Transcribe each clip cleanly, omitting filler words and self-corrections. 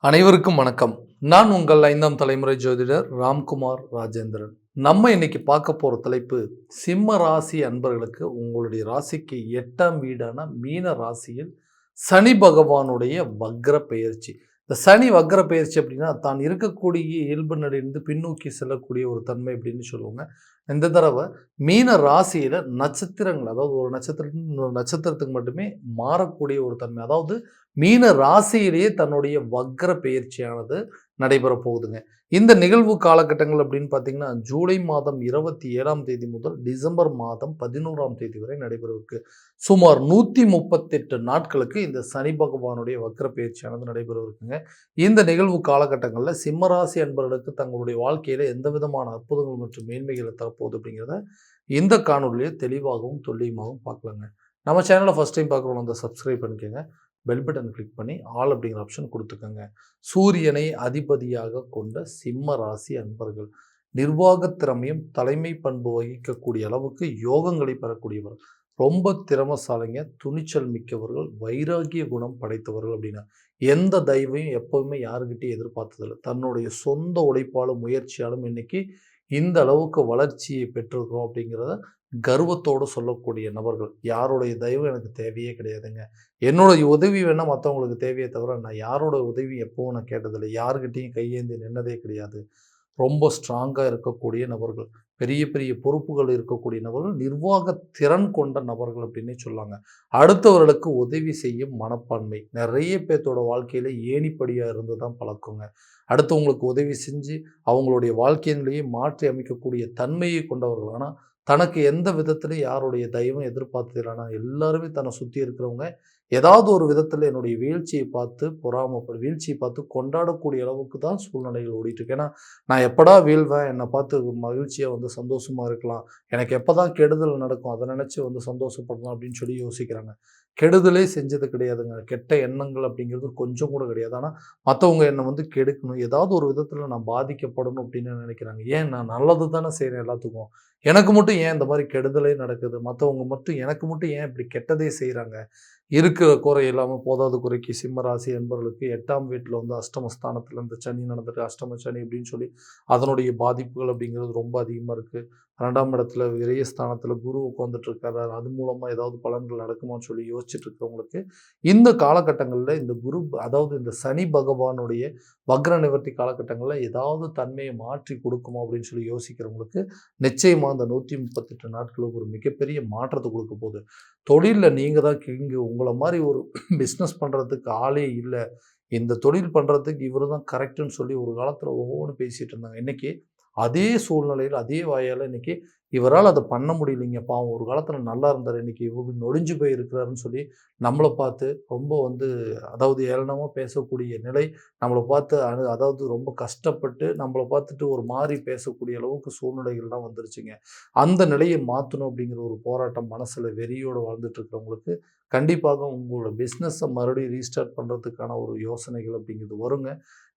அனைவருக்கும் வணக்கம். நான் உங்கள் 5ஆம் தலைமுறை ஜோதிடர் ராம்குமார் ராஜேந்திரன். நம்ம இன்னைக்கு பார்க்க போற தலைப்பு, சிம்ம ராசி அன்பர்களுக்கு உங்களுடைய ராசிக்கு 8ஆம் வீடான மீன ராசியில் சனி பகவானுடைய வக்ர பெயர்ச்சி. இந்த சனி வக்ர பெயர்ச்சி அப்படின்னா, தான் இருக்கக்கூடிய இயல்பு நிலையிலிருந்து பின்னோக்கி செல்லக்கூடிய ஒரு தன்மை அப்படின்னு சொல்லுவாங்க. இந்த தடவை மீன ராசியில நட்சத்திரங்கள், அதாவது ஒரு நட்சத்திரத்திலிருந்து இன்னொரு நட்சத்திரத்துக்கு மட்டுமே மாறக்கூடிய ஒரு தன்மை. அதாவது மீன ராசியிலேயே தன்னுடைய வக்ர பெயர்ச்சியானது நடைபெற போகுதுங்க. இந்த நிகழ்வு காலகட்டங்கள் அப்படின்னு பார்த்தீங்கன்னா, ஜூலை மாதம் 27ஆம் தேதி முதல் டிசம்பர் மாதம் 11ஆம் தேதி வரை நடைபெறவிருக்கு. சுமார் 138 நாட்களுக்கு இந்த சனி பகவானுடைய வக்ர பெயர்ச்சியானது நடைபெறவிருக்குங்க. இந்த நிகழ்வு காலகட்டங்களில் சிம்மராசி அன்பர்களுக்கு தங்களுடைய வாழ்க்கையில எந்த விதமான அற்புதங்கள் மற்றும் மேன்மைகளை தரப்போகுது அப்படிங்கிறத இந்த காணொலியை தெளிவாகவும் துல்லியமாகவும் பார்க்கலாங்க. நம்ம சேனலை ஃபர்ஸ்ட் டைம் பார்க்குறவங்க வந்து சப்ஸ்கிரைப் பண்ணிக்கோங்க. பெல் பட்டன் கிளிக் பண்ணி ஆல் அப்படிங்கிற ஆப்ஷன் கொடுத்துக்கோங்க. சூரியனை அதிபதியாக கொண்ட சிம்ம ராசி அன்பர்கள் நிர்வாகத் திறமையும் தலைமை பண்பு வகிக்கக்கூடிய அளவுக்கு யோகங்களை பெறக்கூடியவர். ரொம்ப திறமசாலிங்க, துணிச்சல் மிக்கவர்கள், வைராகிய குணம் படைத்தவர்கள். அப்படின்னா எந்த தயவையும் எப்பவுமே யாருக்கிட்டையும் எதிர்பார்த்ததில்லை. தன்னுடைய சொந்த உழைப்பாலும் முயற்சியாலும் இன்னைக்கு இந்த அளவுக்கு வளர்ச்சியை பெற்றிருக்கிறோம் அப்படிங்கிறத கர்வத்தோடு சொல்லக்கூடிய நபர்கள். யாருடைய தயவு எனக்கு தேவையே கிடையாதுங்க. என்னோட உதவி வேணால் மற்றவங்களுக்கு தேவையே தவிர, நான் யாரோட உதவி எப்பவும் நான் கேட்டதில்லை. யாருக்கிட்டையும் கையேந்தி நின்னதே கிடையாது. ரொம்ப ஸ்ட்ராங்காக இருக்கக்கூடிய நபர்கள், பெரிய பெரிய பொறுப்புகள் இருக்கக்கூடிய நபர்கள், நிர்வாக திறன் கொண்ட நபர்கள் அப்படின்னே சொல்லாங்க. அடுத்தவர்களுக்கு உதவி செய்யும் மனப்பான்மை நிறைய பேர்த்தோட வாழ்க்கையில் ஏணிப்படியாக இருந்து தான் பழக்கங்க. அடுத்தவங்களுக்கு உதவி செஞ்சு அவங்களுடைய வாழ்க்கையிலேயே மாற்றி அமைக்கக்கூடிய தன்மையை கொண்டவர்கள். ஆனால் தனக்கு எந்த விதத்திலையும் யாருடைய தயவும் எதிர்பார்த்தது இல்லைனா, எல்லாருமே தன்னை சுற்றி இருக்கிறவங்க ஏதாவது ஒரு விதத்தில் என்னுடைய வீழ்ச்சியை பார்த்து வீழ்ச்சியை பார்த்து கொண்டாடக்கூடிய அளவுக்கு தான் சூழ்நிலைகள் ஓடிட்டுருக்கு. ஏன்னா நான் எப்படா வீழ்வேன், என்னை பார்த்து மகிழ்ச்சியாக வந்து சந்தோஷமாக இருக்கலாம், எனக்கு எப்போ தான் கெடுதல் நடக்கும் அதை நினச்சி வந்து சந்தோஷப்படலாம் அப்படின்னு சொல்லி யோசிக்கிறாங்க. கெடுதலே செஞ்சது கிடையாதுங்க. கெட்ட எண்ணங்கள் அப்படிங்கிறது கொஞ்சம் கூட கிடையாது. ஆனால் மற்றவங்க என்னை வந்து கெடுக்கணும், ஏதாவது ஒரு விதத்தில் நான் பாதிக்கப்படணும் அப்படின்னு நினைக்கிறாங்க. ஏன், நான் நல்லது தானே செய்கிறேன் எல்லாத்துக்கும். எனக்கு மட்டும் ஏன் இந்த மாதிரி கெடுதலே நடக்குது, மற்றவங்க மட்டும் எனக்கு மட்டும் ஏன் இப்படி கெட்டதே செய்கிறாங்க. இருக்கிற குறை இல்லாமல் போதாத குறைக்கு சிம்ம ராசி என்பவர்களுக்கு 8ஆம் வீட்டில் வந்து அஷ்டமஸ்தானத்தில் இந்த சனி நடந்துட்டு, அஷ்டம சனி அப்படின்னு சொல்லி அதனுடைய பாதிப்புகள் அப்படிங்கிறது ரொம்ப அதிகமாக இருக்குது. 2ஆம் இடத்துல விரயஸ்தானத்தில் குரு உட்காந்துட்டு இருக்காரு. அது மூலமாக ஏதாவது பலன்கள் நடக்குமான்னு சொல்லி யோசிச்சுட்டு இருக்கிறவங்களுக்கு இந்த காலகட்டங்களில் இந்த குரு, அதாவது இந்த சனி பகவானுடைய வக்ர நிவர்த்தி காலகட்டங்களில் ஏதாவது தன்மையை மாற்றி கொடுக்குமா அப்படின்னு சொல்லி யோசிக்கிறவங்களுக்கு நிச்சயமாக இந்த 138 நாட்களுக்கு ஒரு மிகப்பெரிய மாற்றத்தை கொடுக்க போகுது. தொழிலில் நீங்கள் தான் கிங்கு, உங்களை மாதிரி ஒரு பிஸ்னஸ் பண்ணுறதுக்கு ஆளே இல்லை, இந்த தொழில் பண்ணுறதுக்கு இவர் தான் கரெக்டுன்னு சொல்லி ஒரு காலத்தில் ஒவ்வொன்று பேசிகிட்டு இருந்தாங்க. இன்றைக்கி அதே சூழ்நிலையில் அதே வாயால் இன்றைக்கி இவரால் அதை பண்ண முடியலைங்க, பாவம் ஒரு காலத்தில் நல்லா இருந்தார், இன்றைக்கி இவர் நொடிஞ்சு போய் இருக்கிறாருன்னு சொல்லி நம்மளை பார்த்து ரொம்ப வந்து, அதாவது ஏளனமாக பேசக்கூடிய நிலை, நம்மளை பார்த்து அதாவது ரொம்ப கஷ்டப்பட்டு நம்மளை பார்த்துட்டு ஒரு மாதிரி பேசக்கூடிய அளவுக்கு சூழ்நிலைகள்லாம் வந்துருச்சுங்க. அந்த நிலையை மாற்றணும் அப்படிங்கிற ஒரு போராட்டம் மனசில் வெறியோடு வாழ்ந்துட்டு இருக்கிறவங்களுக்கு கண்டிப்பாக உங்களோட பிஸ்னஸை மறுபடியும் ரீஸ்டார்ட் பண்ணுறதுக்கான ஒரு யோசனைகள் அப்படிங்கிறது வருங்க.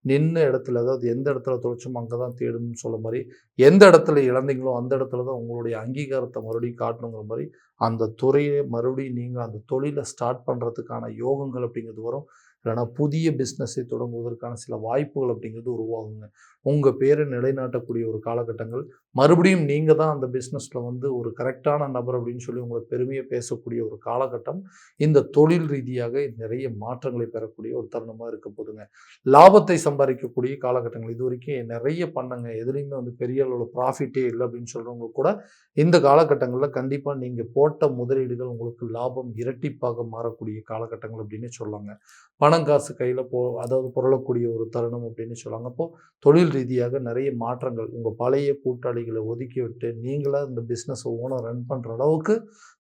நின்ன இடத்துல, அதாவது எந்த இடத்துல தொலைச்சோமோ அங்கே தான் தேடணும்னு சொல்ல மாதிரி, எந்த இடத்துல இழந்தீங்களோ அந்த இடத்துல தான் உங்களுடைய அங்கீகாரத்தை மறுபடியும் காட்டணுங்கிற மாதிரி, அந்த துறையை மறுபடியும் நீங்கள் அந்த தொழிலை ஸ்டார்ட் பண்ணுறதுக்கான யோகங்கள் அப்படிங்கிறது வரும். இல்லைனா புதிய பிஸ்னஸை தொடங்குவதற்கான சில வாய்ப்புகள் அப்படிங்கிறது உருவாகுங்க. உங்கள் பேரை நிலைநாட்டக்கூடிய ஒரு காலகட்டங்கள், மறுபடியும் நீங்கள் தான் அந்த பிஸ்னஸில் வந்து ஒரு கரெக்டான நபர் அப்படின்னு சொல்லி உங்களை பெருமையை பேசக்கூடிய ஒரு காலகட்டம் இந்த தொழில் ரீதியாக நிறைய மாற்றங்களை பெறக்கூடிய ஒரு தருணமாக இருக்க போதுங்க. லாபத்தை சம்பாதிக்கக்கூடிய காலகட்டங்கள், இது வரைக்கும் நிறைய பண்ணங்க, எதுலேயுமே வந்து பெரிய அளவில் ப்ராஃபிட்டே இல்லை அப்படின்னு சொல்கிறவங்க கூட இந்த காலகட்டங்களில் கண்டிப்பாக நீங்கள் போட்ட முதலீடுகள் உங்களுக்கு லாபம் இரட்டிப்பாக மாறக்கூடிய காலகட்டங்கள் அப்படின்னு சொல்லாங்க. பணம் காசு கையில் அதாவது புரளக்கூடிய ஒரு தருணம் அப்படின்னு சொல்லுவாங்க. அப்போது தொழில் ரீதியாக நிறைய மாற்றங்கள், உங்கள் பழைய கூட்டாளிகளை ஒதுக்கி விட்டு நீங்களாக இந்த பிஸ்னஸை ஓனர் ரன் பண்ணுற அளவுக்கு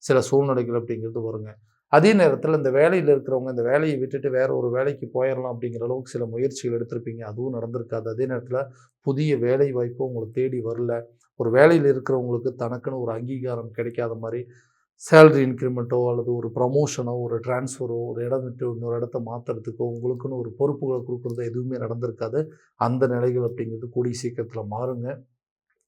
சில சூழ்நிலைகள் அப்படிங்கிறது வருங்க. அதே நேரத்தில் இந்த வேலையில் இருக்கிறவங்க இந்த வேலையை விட்டுட்டு வேற ஒரு வேலைக்கு போயிடலாம் அப்படிங்கிற அளவுக்கு சில முயற்சிகள் எடுத்திருப்பீங்க, அதுவும் நடந்திருக்காது. அதே நேரத்தில் புதிய வேலை வாய்ப்பு உங்களை தேடி வரல. ஒரு வேலையில் இருக்கிறவங்களுக்கு தனக்குன்னு ஒரு அங்கீகாரம் கிடைக்காத மாதிரி, சேலரி இன்க்ரிமெண்ட்டோ அல்லது ஒரு ப்ரமோஷனோ ஒரு டிரான்ஸ்ஃபரோ ஒரு இடம் விட்டு இன்னொரு இடத்த மாற்றுறதுக்கோ உங்களுக்குன்னு ஒரு பொறுப்புகளை கொடுக்குறதோ எதுவுமே நடந்திருக்காது. அந்த நிலைகள் அப்படிங்கிறது கூடிய சீக்கிரத்தில் மாறுங்க.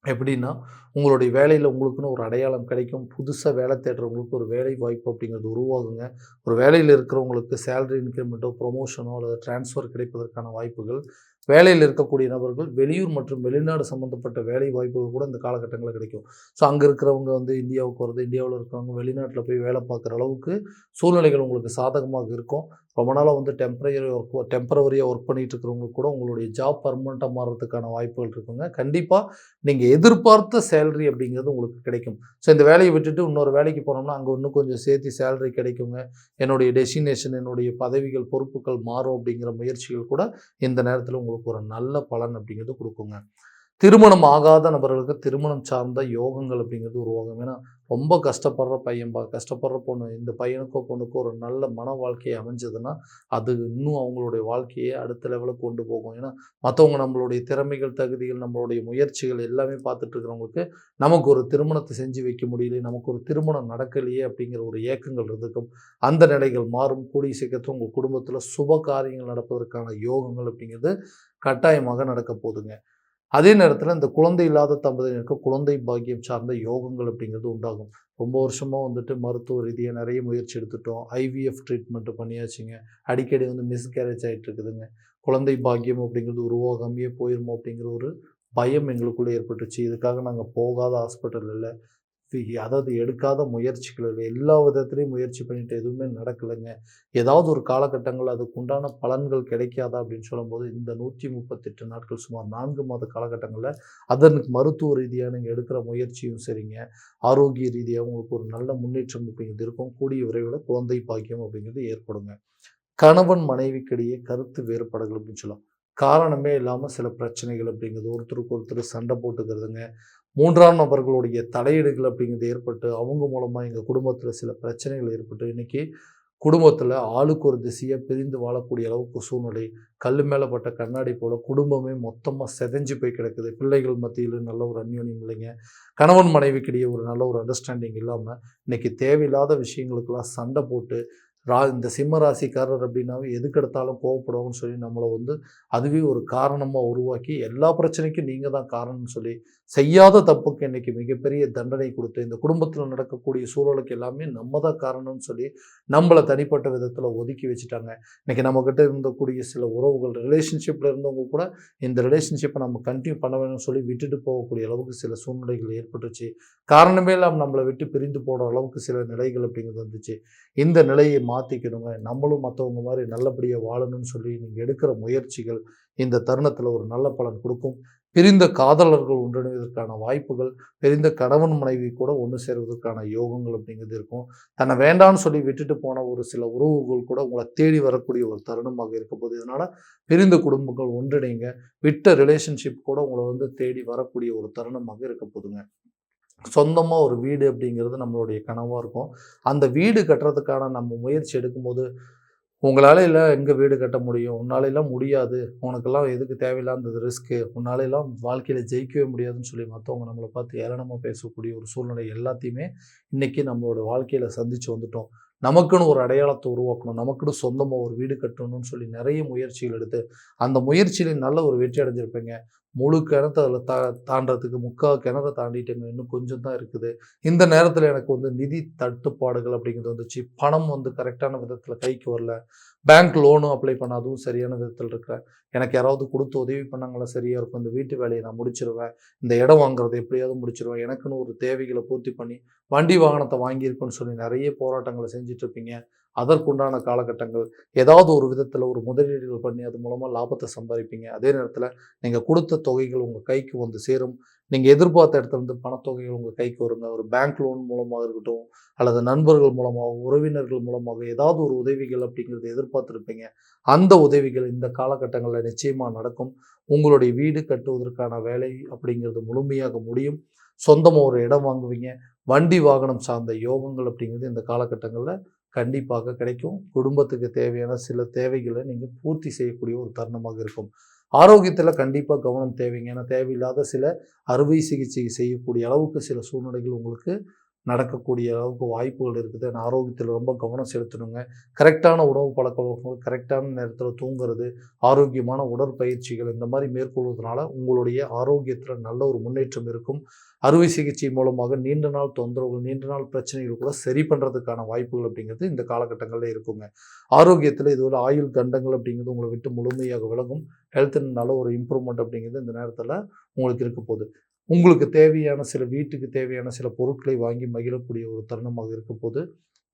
எப்படின்னா, உங்களுடைய வேலையில உங்களுக்குன்னு ஒரு அடையாளம் கிடைக்கும். புதுசா வேலை தேடுறவங்களுக்கு ஒரு வேலை வாய்ப்பு அப்படிங்கிறது உருவாகுங்க. ஒரு வேலையில இருக்கிறவங்களுக்கு சேலரி இன்கிரிமெண்ட்டோ, ப்ரமோஷனோ அல்லது ட்ரான்ஸ்ஃபர் கிடைப்பதற்கான வாய்ப்புகள், வேலையில இருக்கக்கூடிய நபர்கள் வெளியூர் மற்றும் வெளிநாடு சம்மந்தப்பட்ட வேலை வாய்ப்புகள் கூட இந்த காலகட்டங்கள்ல கிடைக்கும். ஸோ அங்க இருக்கிறவங்க வந்து இந்தியாவுக்கு வரது, இந்தியாவுல இருக்கிறவங்க வெளிநாட்ல போய் வேலை பார்க்குற அளவுக்கு சூழ்நிலைகள் உங்களுக்கு சாதகமாக இருக்கும். ரொம்ப நாளா வந்து டெம்பரவரியா ஒர்க் பண்ணிட்டு இருக்கிறவங்களுக்கு கூட உங்களுடைய ஜாப் பெர்மனன்ட்டா மாறுறதுக்கான வாய்ப்புகள் இருக்குங்க. கண்டிப்பா நீங்க எதிர்பார்த்த சேலரி அப்படிங்கிறது உங்களுக்கு கிடைக்கும். ஸோ இந்த வேலைய விட்டுட்டு இன்னொரு வேலைக்கு போனோம்னா, அங்க இன்னும் கொஞ்சம் சேர்த்து சேலரி கிடைக்குங்க. என்னுடைய டெஸ்டினேஷன், என்னுடைய பதவிகள், பொறுப்புகள் மாறும் அப்படிங்கிற முயற்சிகள் கூட இந்த நேரத்தில உங்களுக்கு ஒரு நல்ல பலன் அப்படிங்கிறது குடுக்குங்க. திருமணம் ஆகாத நபர்களுக்கு திருமணம் சார்ந்த யோகங்கள் அப்படிங்கிறது உருவாகும். ஏன்னா, ரொம்ப கஷ்டப்படுற பையன்பா, கஷ்டப்படுற பொண்ணு, இந்த பையனுக்கோ, பொண்ணுக்கோ ஒரு நல்ல மன வாழ்க்கை அமைஞ்சதுன்னா, அது இன்னும் அவங்களுடைய வாழ்க்கைய அடுத்த லெவலுக்கு கொண்டு போகும். ஏன்னா, மத்தவங்க நம்மளுடைய திறமைகள், தகுதிகள், நம்மளுடைய முயற்சிகள் எல்லாமே பார்த்துட்டு இருக்கிறவங்களுக்கு, நமக்கு ஒரு திருமணத்த செஞ்சு வைக்க முடியலையே, நமக்கு ஒரு திருமணம் நடக்கலையே அப்படிங்கிற ஒரு ஏக்கங்கள் இருந்திருக்கும். அந்த நிலைகள் மாறும். கூடிய சீக்கிரத்தில உங்க குடும்பத்தில சுப காரியங்கள் நடப்பதற்கான யோகங்கள் அப்படிங்கிறது கட்டாயமாக நடக்க போதுங்க. அதே நேரத்தில இந்த குழந்தை இல்லாத தம்பதியினருக்கு குழந்தை பாக்கியம் சார்ந்த யோகங்கள் அப்படிங்கிறது உண்டாகும். ரொம்ப வருஷமா வந்துட்டு மருத்துவ ரீதியா நெறைய முயற்சி எடுத்துட்டோம். ஐவிஎஃப் ட்ரீட்மெண்ட் பண்ணியாச்சுங்க. அடிக்கடி வந்து மிஸ்கேரேஜ் ஆயிட்டு இருக்குதுங்க. குழந்தை பாக்கியம் அப்படிங்கிறது உருவாகாமயே போயிருமோ அப்படிங்கிற ஒரு பயம் எங்களுக்குள்ள ஏற்பட்டுச்சு. இதுக்காக நாங்க போகாத ஹாஸ்பிட்டல் இல்ல. அதாவது எடுக்காத முயற்சிகள் இல்ல. எல்லா விதத்திலயும் முயற்சி பண்ணிட்டு எதுவுமே நடக்கலங்க. ஏதாவது ஒரு காலகட்டங்கள்ல அதுக்குண்டான பலன்கள் கிடைக்காதா அப்படின்னு சொல்லும்போது, இந்த 138 நாட்கள் சுமார் 4 மாத காலகட்டங்கள்ல அதற்கு மருத்துவ ரீதியா நீங்க எடுக்கிற முயற்சியும் சரிங்க, ஆரோக்கிய ரீதியா உங்களுக்கு ஒரு நல்ல முன்னேற்றம் அப்படிங்கிறது இருக்கும். கூடிய விரைவில குழந்தை பாக்கியம் அப்படிங்கிறது ஏற்படுங்க. கணவன் மனைவிக்கிடையே கருத்து வேறுபாடுகள் அப்படின்னு சொல்லலாம். காரணமே இல்லாம சில பிரச்சனைகள் அப்படிங்கிறது ஒருத்தருக்கு ஒருத்தர் சண்டை போட்டுக்கிறதுங்க. 3ஆம் நபர்களுடைய தலையீடுகள் அப்படிங்கிறது ஏற்பட்டு, அவங்க மூலமா எங்க குடும்பத்தில சில பிரச்சனைகள் ஏற்பட்டு, இன்னைக்கு குடும்பத்தில ஆளுக்கு ஒரு திசையா பிரிந்து வாழக்கூடிய அளவுக்கு சூழ்நிலை. கல்லு மேல பட்ட கண்ணாடி போல குடும்பமே மொத்தமா சிதைஞ்சு போய் கிடக்குது. பிள்ளைகள் மத்தியில நல்ல ஒரு அந்யோன்யம் இல்லைங்க. கணவன் மனைவிக்கிடையே ஒரு நல்ல ஒரு அண்டர்ஸ்டாண்டிங் இல்லாம, இன்னைக்கு தேவையில்லாத விஷயங்களுக்கெல்லாம் சண்டை போட்டு இந்த சிம்ம ராசிக்காரர் அப்படின்னாவே எதுக்கெடுத்தாலும் கோவப்படுவாங்கன்னு சொல்லி நம்மள வந்து அதுவே ஒரு காரணமா உருவாக்கி எல்லா பிரச்சனைக்கும் நீங்க தான் காரணம்னு சொல்லி செய்யாத தப்புக்கு இன்னைக்கு மிகப்பெரிய தண்டனை கொடுத்து இந்த குடும்பத்தில் நடக்கக்கூடிய சூழலுக்கு எல்லாமே நம்ம தான் காரணம்னு சொல்லி நம்மளை தனிப்பட்ட விதத்தில் ஒதுக்கி வச்சுட்டாங்க. இன்னைக்கு நம்மக்கிட்ட இருந்தக்கூடிய சில உறவுகள் ரிலேஷன்ஷிப்பில் இருந்தவங்க கூட இந்த ரிலேஷன்ஷிப்பை நம்ம கண்டினியூ பண்ண வேணும்னு சொல்லி விட்டுட்டு போகக்கூடிய அளவுக்கு சில சூழ்நிலைகள் ஏற்பட்டுச்சு. காரணமே இல்லாமல் நம்மளை விட்டு பிரிந்து போடுற அளவுக்கு சில நிலைகள் அப்படிங்கிறது வந்துச்சு. இந்த நிலையை மாத்திக்கணுங்க. நம்மளும் மத்தவங்க மாரி நல்லபடியா வாழணும்னு சொல்லி நீங்க எடுக்கிற முயற்சிகள் இந்த தருணத்தில ஒரு நல்ல பலன் குடுக்கும். பிரிந்த காதலர்கள் ஒன்றிணைவதற்கான வாய்ப்புகள், பிரிந்த கணவன் மனைவி கூட ஒண்ணு சேர்வதற்கான யோகங்கள் அப்படிங்கிறது இருக்கும். தன்னை வேண்டான்னு சொல்லி விட்டுட்டு போன ஒரு சில உறவுகள் கூட உங்கள தேடி வரக்கூடிய ஒரு தருணமாக இருக்கப்போகுது. இதனால பிரிந்த குடும்பங்கள் ஒன்றிணைங்க. விட்ட ரிலேஷன்ஷிப் கூட உங்கள வந்து தேடி வரக்கூடிய ஒரு தருணமாக இருக்க போதுங்க. சொந்தமா ஒரு வீடு அப்படிங்கிறது நம்மளுடைய கனவா இருக்கும். அந்த வீடு கட்டுறதுக்கான நம்ம முயற்சி எடுக்கும்போது, "உங்களால எல்லாம் எங்க வீடு கட்ட முடியும்? உன்னாலலாம் முடியாது. உனக்கெல்லாம் எதுக்கு தேவையில்லாத ரிஸ்க்கு? உன்னாலலாம் வாழ்க்கையில ஜெயிக்கவே முடியாதுன்னு" சொல்லி மத்தவங்க நம்மள பார்த்து ஏளனமா பேசக்கூடிய ஒரு சூழ்நிலை எல்லாத்தையுமே இன்னைக்கு நம்மளோட வாழ்க்கையில சந்திச்சு வந்துட்டோம். நமக்குன்னு ஒரு அடையாளத்த உருவாக்கணும். நமக்குன்னு சொந்தமா ஒரு வீடு கட்டணும்னு சொல்லி நெறைய முயற்சிகள் எடுத்து, அந்த முயற்சியில நல்ல ஒரு வெற்றி அடைஞ்சிருப்பீங்க. முழு கிணத்த அதில தாண்டுறதுக்கு 3/4 கிணற தாண்டிட்டேங்க. இன்னும் கொஞ்சம் தான் இருக்குது. இந்த நேரத்தில எனக்கு வந்து நிதி தட்டுப்பாடுகள் அப்படிங்கிறது வந்துச்சு. பணம் வந்து கரெக்ட்டான விதத்தில கைக்கு வரல. பேங்க் லோனும் அப்ளை பண்ண அதுவும் சரியான விதத்தில இருக்கல. எனக்கு யாராவது குடுத்து உதவி பண்ணாங்கன்னா சரியா இருக்கும். இந்த வீட்டு வேலைய நான் முடிச்சுருவேன். இந்த இடம் வாங்குறத எப்படியாவது முடிச்சுருவேன். எனக்குன்னு ஒரு தேவைகள பூர்த்தி பண்ணி, வண்டி வாகனத்த வாங்கியிருக்கோன்னு சொல்லி நெறைய போராட்டங்கள செஞ்சுட்ருப்பீங்க. அதற்குண்டான காலகட்டங்கள், ஏதாவது ஒரு விதத்தில ஒரு முதலீடுகள் பண்ணி அது மூலமா லாபத்த சம்பாரிப்பீங்க. அதே நேரத்தில நீங்க குடுத்த தொகைகள் உங்க கைக்கு வந்து சேரும். நீங்க எதிர்பார்த்த இடத்துலருந்து பணத்தொகைகள் உங்க கைக்கு வருங்க. ஒரு பேங்க் லோன் மூலமா இருக்கட்டும், அல்லது நண்பர்கள் மூலமாவோ, உறவினர்கள் மூலமாக ஏதாவது ஒரு உதவிகள் அப்படிங்கிறத எதிர்பார்த்திருப்பீங்க. அந்த உதவிகள் இந்த காலகட்டங்கள்ல நிச்சயமா நடக்கும். உங்களுடைய வீடு கட்டுவதற்கான வேலை அப்படிங்கிறது முழுமையாக முடியும். சொந்தமா ஒரு இடம் வாங்குவீங்க. வண்டி வாகனம் சார்ந்த யோகங்கள் அப்படிங்கிறது இந்த காலகட்டங்கள்ல கண்டிப்பாக கிடைக்கும். குடும்பத்துக்கு தேவையான சில தேவைகள நீங்க பூர்த்தி செய்யக்கூடிய ஒரு தருணமாக இருக்கும். ஆரோக்கியத்தில கண்டிப்பா கவனம் தேவைங்க. ஏன்னா தேவையில்லாத சில அறுவை சிகிச்சை செய்யக்கூடிய அளவுக்கு சில சூழ்நிலைகள் உங்களுக்கு நடக்கக்கூடிய அளவுக்கு வாய்ப்புகள் இருக்குது. ஆரோக்கியத்தில் ரொம்ப கவனம் செலுத்தணுங்க. கரெக்டான உணவு பழக்கவழக்கங்கள், கரெக்டான நேரத்தில் தூங்குறது, ஆரோக்கியமான உடற்பயிற்சிகள் இந்த மாதிரி மேற்கொள்வதனால உங்களுடைய ஆரோக்கியத்தில் நல்ல ஒரு முன்னேற்றம் இருக்கும். அறுவை சிகிச்சை மூலமாக நீண்ட நாள் தொந்தரவுகள், நீண்ட நாள் பிரச்சனைகள் கூட சரி பண்ணுறதுக்கான வாய்ப்புகள் அப்படிங்கிறது இந்த காலகட்டங்களில் இருக்குங்க. ஆரோக்கியத்தில் இதுவரை ஆயுள் கண்டங்கள் அப்படிங்கிறது உங்களை விட்டு முழுமையாக விலகும். ஹெல்த்தின் நல்ல ஒரு இம்ப்ரூவ்மெண்ட் அப்படிங்கிறது இந்த நேரத்தில் உங்களுக்கு இருக்க போகுது. உங்களுக்கு தேவையான வீட்டுக்கு தேவையான சில பொருட்களை வாங்கி மகிழக்கூடிய ஒரு தருணமாக இருக்க போது.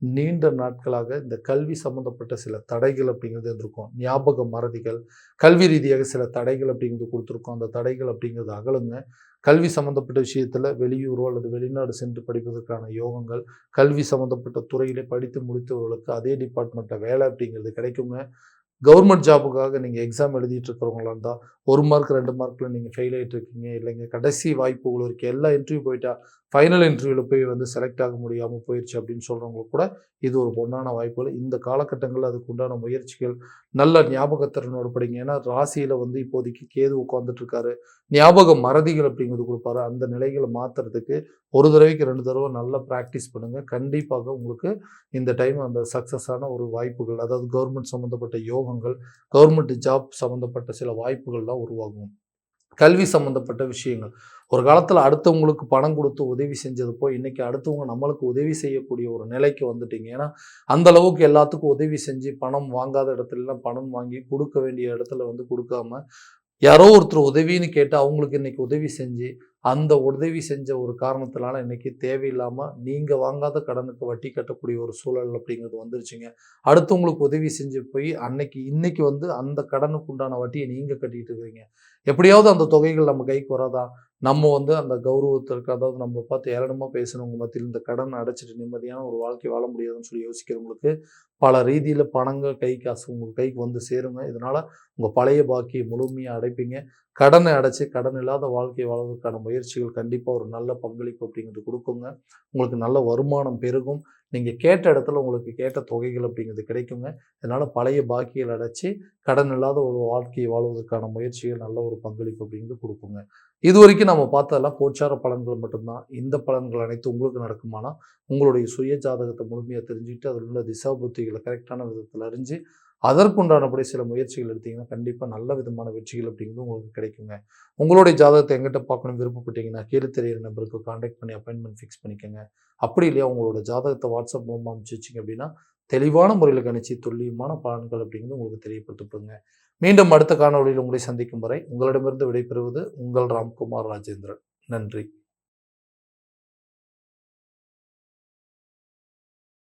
நீண்ட நாட்களாக இந்த கல்வி சம்மந்தப்பட்ட சில தடைகள் அப்படிங்கிறது இருந்திருக்கும். ஞாபக மறதிகள், கல்வி ரீதியாக சில தடைகள் அப்படிங்கிறது கொடுத்துருக்கோம். அந்த தடைகள் அப்படிங்கிறது அகலுங்க. கல்வி சம்மந்தப்பட்ட விஷயத்தில் வெளியூரோ அல்லது வெளிநாடு சென்று படிப்பதற்கான யோகங்கள், கல்வி சம்மந்தப்பட்ட துறையிலே படித்து முடித்தவர்களுக்கு அதே டிபார்ட்மெண்ட்டில் வேலை அப்படிங்கிறது கிடைக்குங்க. கவர்மெண்ட் ஜாபுக்காக நீங்கள் எக்ஸாம் எழுதிட்டு இருக்கிறவங்களா இருந்தால் 1 மார்க் 2 மார்க்கில் நீங்கள் ஃபெயில் ஆகிட்டு இருக்கீங்க, இல்லைங்க கடைசி வாய்ப்புகள் இருக்குது, எல்லா இன்டர்வியூ போயிட்டா ஃபைனல் இன்டர்வியூவில் போய் செலக்ட் ஆக முடியாமல் போயிடுச்சு அப்படின்னு சொல்கிறவங்களுக்கு கூட இது ஒரு பொன்னான வாய்ப்புகள். இந்த காலகட்டங்களில் அதுக்கு உண்டான முயற்சிகள் நல்ல ஞாபகத்திறனோடு படிங்க. ஏன்னா ராசியில் இப்போதைக்கு கேது உட்காந்துட்டு இருக்காரு. ஞாபக மறதிகள் அப்படிங்கிறது கொடுப்பாரு. அந்த நிலைகளை மாற்றுறதுக்கு ஒரு தடவைக்கு 2 தடவை நல்லா ப்ராக்டிஸ் பண்ணுங்கள். கண்டிப்பாக உங்களுக்கு இந்த டைம் அந்த சக்ஸஸான ஒரு வாய்ப்புகள், அதாவது கவர்மெண்ட் சம்மந்தப்பட்ட யோகங்கள், கவர்மெண்ட் ஜாப் சம்மந்தப்பட்ட சில வாய்ப்புகள்லாம் உருவாகும். கல்வி சம்மந்தப்பட்ட விஷயங்கள், ஒரு காலத்தில் அடுத்தவங்களுக்கு பணம் கொடுத்து உதவி செஞ்சது போய் இன்றைக்கி அடுத்தவங்க நம்மளுக்கு உதவி செய்யக்கூடிய ஒரு நிலைக்கு வந்துட்டீங்க. ஏன்னா அந்த அளவுக்கு எல்லாத்துக்கும் உதவி செஞ்சு பணம் வாங்காத இடத்துலலாம் பணம் வாங்கி கொடுக்க வேண்டிய இடத்துல கொடுக்காம யாரோ ஒருத்தர் உதவின்னு கேட்டு அவங்களுக்கு இன்னைக்கு உதவி செஞ்சு, அந்த உதவி செஞ்ச ஒரு காரணத்தினால இன்னைக்கு தேவையில்லாம நீங்க வாங்காத கடனுக்கு வட்டி கட்டக்கூடிய ஒரு சூழல் அப்படிங்கிறது வந்துருச்சுங்க. அடுத்தவங்களுக்கு உதவி செஞ்சு போய் இன்னைக்கு அந்த கடனுக்கு உண்டான வட்டியை நீங்க கட்டிட்டு இருக்கிறீங்க. எப்படியாவது அந்த தொகைகள் நம்ம கைக்கு வராதா? நம்ம அந்த கௌரவத்திற்கு, அதாவது நம்ம பார்த்து ஏளனமா பேசினவங்க மத்தியில் இந்த கடன் அடைச்சிட்டு நிம்மதியான ஒரு வாழ்க்கை வாழ முடியாதுன்னு சொல்லி யோசிக்கிறவங்களுக்கு பல ரீதியில பணங்கள், கை காசு உங்க கைக்கு சேருங்க. இதனால உங்க பழைய பாக்கியை முழுமையா அடைப்பீங்க. கடனை அடைச்சு கடன் இல்லாத வாழ்க்கை வாழ்வதற்கான முயற்சிகள் கண்டிப்பா ஒரு நல்ல பங்களிப்பு அப்படிங்கிறது கொடுக்குங்க. உங்களுக்கு நல்ல வருமானம் பெருகும். நீங்க கேட்ட இடத்துல உங்களுக்கு கேட்ட தொகைகள் அப்படிங்கிறது கிடைக்குங்க. இதனால பழைய பாக்கிகள் அடைச்சு கடன் இல்லாத ஒரு வாழ்க்கையை வாழ்வதற்கான முயற்சிகள் நல்ல ஒரு பங்களிப்பு அப்படிங்கிறது கொடுக்குங்க. இதுவரைக்கும் நம்ம பார்த்ததெல்லாம் கோச்சார பலன்கள் மட்டும்தான். இந்த பலன்கள் அனைத்தும் உங்களுக்கு நடக்குமானா, உங்களுடைய சுய ஜாதகத்தை முழுமையாக தெரிஞ்சுக்கிட்டு அதில் உள்ள திசா புத்திகளை கரெக்டான விதத்தில் அறிஞ்சு அதற்குண்டானபடி சில முயற்சிகள் எடுத்தீங்கன்னா கண்டிப்பாக நல்ல விதமான வெற்றிகள் அப்படிங்கிறது உங்களுக்கு கிடைக்குங்க. உங்களுடைய ஜாதகத்தை எங்கிட்ட பார்க்கணும் விருப்பப்பட்டீங்கன்னா கீழே தெரியிற நம்பருக்கு கான்டாக்ட் பண்ணி அப்பாயின்மெண்ட் ஃபிக்ஸ் பண்ணிக்கோங்க. அப்படி இல்லையா உங்களோட ஜாதகத்தை வாட்ஸ்அப் மூலமாக அனுப்பிச்சு வச்சிங்க அப்படின்னா தெளிவான முறையில் கணிச்சு துல்லியமான பலன்கள் அப்படிங்கிறது உங்களுக்கு தெரியப்படுத்தப்படுங்க. மீண்டும் அடுத்த காணொளியில் உங்களை சந்திக்கும் வரை உங்களிடமிருந்து விடைபெறுவது உங்கள் ராம்குமார் ராஜேந்திரன். நன்றி.